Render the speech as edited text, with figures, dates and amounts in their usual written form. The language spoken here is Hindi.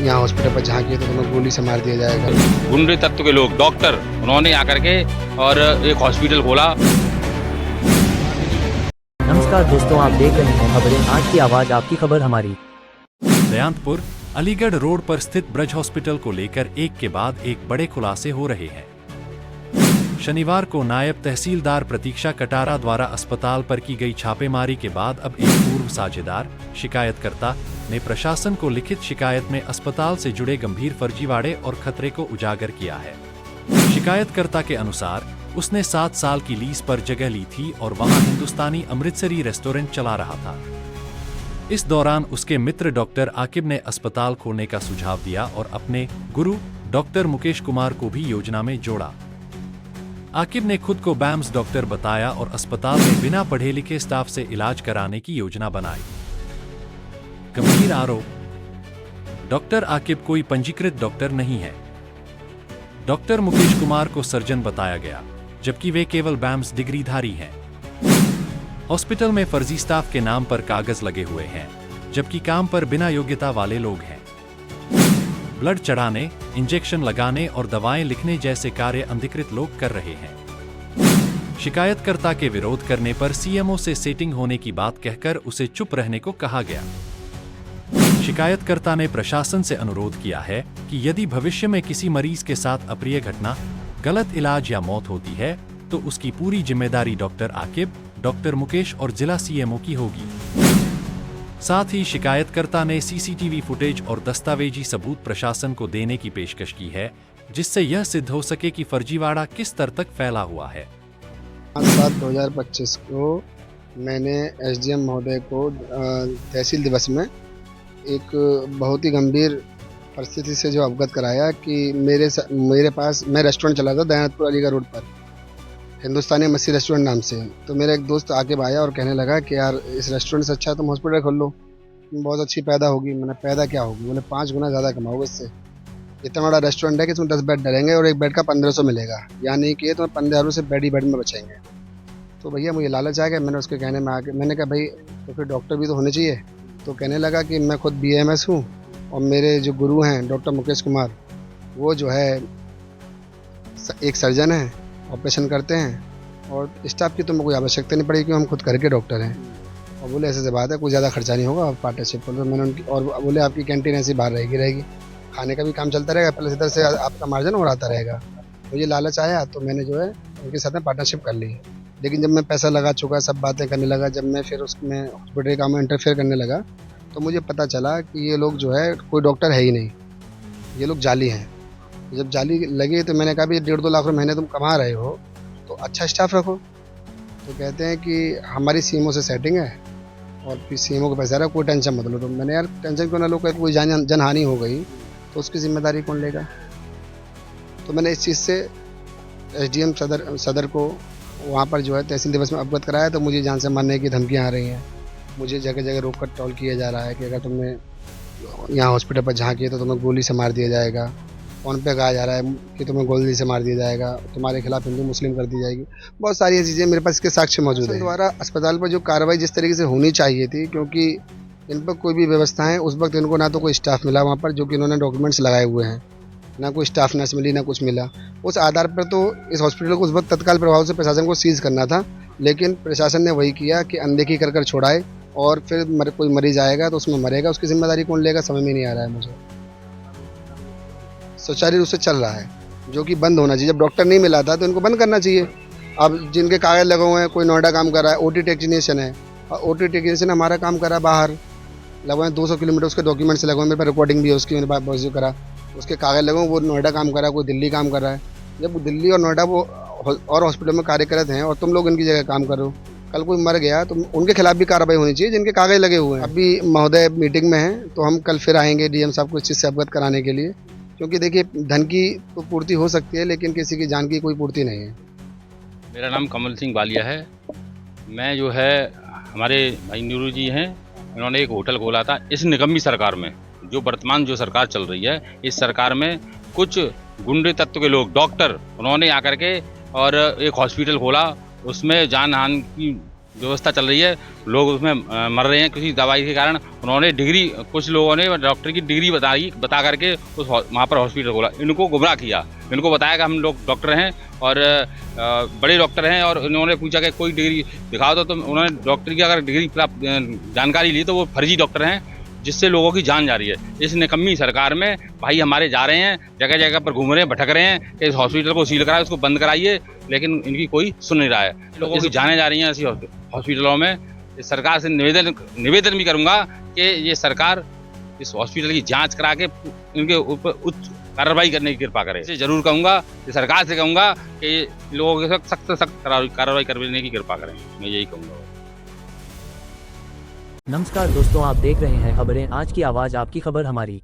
यहाँ हॉस्पिटल पर झांकिए तो तुम्हें गोली से मार दिया जाएगा। गुंडे तत्व के लोग डॉक्टर उन्होंने आकर के और एक हॉस्पिटल खोला। नमस्कार दोस्तों, आप देख रहे हैं खबरें आज की आवाज, आपकी खबर हमारी। दयांतपुर अलीगढ़ रोड पर स्थित ब्रज हॉस्पिटल को लेकर एक के बाद एक बड़े खुलासे हो रहे हैं। शनिवार को नायब तहसीलदार प्रतीक्षा कटारा द्वारा अस्पताल पर की गई छापेमारी के बाद अब एक पूर्व साझेदार शिकायतकर्ता ने प्रशासन को लिखित शिकायत में अस्पताल से जुड़े गंभीर फर्जीवाड़े और खतरे को उजागर किया है। शिकायतकर्ता के अनुसार उसने 7 साल की लीज पर जगह ली थी और वहां हिंदुस्तानी अमृतसरी रेस्टोरेंट चला रहा था। इस दौरान उसके मित्र डॉक्टर आकिब ने अस्पताल खोलने का सुझाव दिया और अपने गुरु डॉक्टर मुकेश कुमार को भी योजना में जोड़ा। आकिब ने खुद को बैम्स डॉक्टर बताया और अस्पताल में बिना पढ़े लिखे स्टाफ से इलाज कराने की योजना बनाई। गंभीर आरोप, डॉक्टर आकिब कोई पंजीकृत डॉक्टर नहीं है। डॉक्टर मुकेश कुमार को सर्जन बताया गया, जबकि वे केवल बैम्स डिग्रीधारी हैं। हॉस्पिटल में फर्जी स्टाफ के नाम पर कागज लगे हुए हैं, जबकि काम पर बिना योग्यता वाले लोग हैं। ब्लड चढ़ाने, इंजेक्शन लगाने और दवाएं लिखने जैसे कार्य अनधिकृत लोग कर रहे हैं। शिकायतकर्ता के विरोध करने पर सीएमओ से सेटिंग होने की बात कहकर उसे चुप रहने को कहा गया। शिकायतकर्ता ने प्रशासन से अनुरोध किया है कि यदि भविष्य में किसी मरीज के साथ अप्रिय घटना, गलत इलाज या मौत होती है तो उसकी पूरी जिम्मेदारी डॉक्टर आकिब, डॉक्टर मुकेश और जिला सीएमओ की होगी। साथ ही शिकायतकर्ता ने सीसीटीवी फुटेज और दस्तावेजी सबूत प्रशासन को देने की पेशकश की है, जिससे यह सिद्ध हो सके कि फर्जीवाड़ा किस स्तर तक फैला हुआ है। 5/7/2025 को मैंने एसडीएम महोदय को तहसील दिवस में एक बहुत ही गंभीर परिस्थिति से जो अवगत कराया कि मेरे पास मैं रेस्टोरेंट चला था दयांतपुर अलीगढ़ रोड पर, हिंदुस्तानी मच्छी रेस्टोरेंट नाम से। तो मेरा एक दोस्त आके आया और कहने लगा कि यार इस रेस्टोरेंट से अच्छा तुम हॉस्पिटल खोल लो, बहुत अच्छी पैदा होगी। मैंने पैदा क्या होगी? मैंने 5 गुना ज़्यादा कमाओगे इससे। इतना बड़ा रेस्टोरेंट है कि इसमें 10 बेड डलेंगे और एक बेड का 1500 मिलेगा, यानी कि तुम्हें 15,000 से बेड ही बेड में बचेंगे। तो भैया मुझे लालच आ गया, मैंने उसके कहने में आके मैंने कहा भाई तो फिर डॉक्टर भी तो होने चाहिए। तो कहने लगा कि मैं खुद BAMS हूँ और मेरे जो गुरु हैं डॉक्टर मुकेश कुमार, वो जो है एक सर्जन है, ऑपरेशन करते हैं और स्टाफ की तो कोई आवश्यकता नहीं पड़ेगी, हम खुद करके डॉक्टर हैं। और बोले ऐसे बात है, कोई ज़्यादा खर्चा नहीं होगा, आप पार्टनरशिप कर लो। मैंने उनकी और बोले आपकी कैंटीन ऐसी बाहर रहेगी, खाने का भी काम चलता रहेगा, प्लस इधर से आपका मार्जिन और आता रहेगा। मुझे लालच आया तो मैंने जो है उनके साथ में पार्टनरशिप कर ली। लेकिन जब मैं पैसा लगा चुका, सब बातें करने लगा, जब मैं फिर उसमें हॉस्पिटल के काम में इंटरफेयर करने लगा तो मुझे पता चला कि ये लोग जो है कोई डॉक्टर है ही नहीं, ये लोग जाली हैं। जब जाली लगी तो मैंने कहा भी 1.5-2 लाख रुपये महीने तुम कमा रहे हो तो अच्छा स्टाफ रखो। तो कहते हैं कि हमारी सीएमओ से सेटिंग है और फिर सीएमओ को पैसा रहा, कोई टेंशन मत लो। तो मैंने यार टेंशन क्यों ना लो, कोई जनहानि हो गई तो उसकी जिम्मेदारी कौन लेगा? तो मैंने इस चीज़ से एसडीएम सदर को वहाँ पर जो है तहसील दिवस में अवगत कराया। तो मुझे जान से मारने की धमकियाँ आ रही हैं, मुझे जगह जगह रोक कर टॉल किया जा रहा है कि अगर तुमने यहाँ हॉस्पिटल पर झांकिए तो तुम्हें गोली से मार दिया जाएगा। फ़ोन पे कहा जा रहा है कि तुम्हें गोली से मार दिया जाएगा, तुम्हारे खिलाफ हिंदू मुस्लिम कर दी जाएगी। बहुत सारी चीज़ें मेरे पास इसके साक्ष्य मौजूद है। द्वारा अस्पताल पर जो कार्रवाई जिस तरीके से होनी चाहिए थी, क्योंकि इन पर कोई भी व्यवस्थाएं उस वक्त इनको ना तो कोई स्टाफ मिला वहाँ पर, जो कि इन्होंने डॉक्यूमेंट्स लगाए हुए हैं, ना कोई स्टाफ नर्स मिली, ना कुछ मिला। उस आधार पर तो इस हॉस्पिटल को उस वक्त तत्काल प्रभाव से प्रशासन को सीज करना था, लेकिन प्रशासन ने वही किया कि अनदेखी कर छोड़ाए और फिर कोई मरीज आएगा तो उसमें मरेगा, उसकी जिम्मेदारी कौन लेगा समझ में नहीं आ रहा है मुझे। सुचारू रूप से चल रहा है, जो कि बंद होना चाहिए। जब डॉक्टर नहीं मिला था तो इनको बंद करना चाहिए। अब जिनके कागज लगे हुए हैं, कोई नोएडा काम कर रहा है, OT टेक्नीशियन है, और OT टेक्नीशियन हमारा काम करा बाहर, लगे 200 किलोमीटर उसके डॉक्यूमेंट्स लगे हुए, मेरे पास रिकॉर्डिंग भी है उसकी, मेरे पास करा, उसके कागज लगे, वो नोएडा काम कर रहा है, कोई दिल्ली काम कर रहा है। जब दिल्ली और नोएडा वो और हॉस्पिटल में कार्यरत हैं और तुम लोग इनकी जगह काम कर रहे हो, कल कोई मर गया तो उनके खिलाफ भी कार्रवाई होनी चाहिए जिनके कागज लगे हुए हैं। अभी महोदय मीटिंग में हैं तो हम कल फिर आएंगे डीएम साहब को इस चीज़ से अवगत कराने के लिए, क्योंकि देखिए धन की तो पूर्ति हो सकती है लेकिन किसी की जान की कोई पूर्ति नहीं है। मेरा नाम कमल सिंह बालिया है। मैं जो है हमारे भाई नीरू जी हैं, इन्होंने एक होटल खोला था इस निकम्मी सरकार में। जो वर्तमान जो सरकार चल रही है, इस सरकार में कुछ गुंडे तत्व के लोग डॉक्टर उन्होंने आकर के और एक हॉस्पिटल खोला, उसमें जानहानि की व्यवस्था चल रही है, लोग उसमें मर रहे हैं किसी दवाई के कारण। उन्होंने डिग्री, कुछ लोगों ने डॉक्टर की डिग्री बता करके उस वहाँ पर हॉस्पिटल खोला, इनको गुमराह किया। इनको बताया कि हम लोग डॉक्टर हैं और बड़े डॉक्टर हैं, और इन्होंने पूछा कि कोई डिग्री दिखाओ तो उन्होंने डॉक्टर की अगर डिग्री प्राप्त जानकारी ली तो वो फर्जी डॉक्टर हैं, जिससे लोगों की जान जा रही है। इस निकम्मी सरकार में भाई हमारे जा रहे हैं, जगह जगह पर घूम रहे हैं, भटक रहे हैं कि इस हॉस्पिटल को सील कराए, उसको बंद कराइए, लेकिन इनकी कोई सुन नहीं रहा है। लोगों की जानें जा रही हैं ऐसी हॉस्पिटलों में। इस सरकार से निवेदन भी करूंगा कि ये सरकार इस हॉस्पिटल की जांच करा के इनके ऊपर उच्च कार्रवाई करने की कृपा करे। इसे जरूर कहूँगा, सरकार से कहूँगा कि लोगों के साथ सख्त कार्रवाई करने की कृपा करें। मैं यही कहूँगा। नमस्कार दोस्तों, आप देख रहे हैं खबरें आज की आवाज, आपकी खबर हमारी।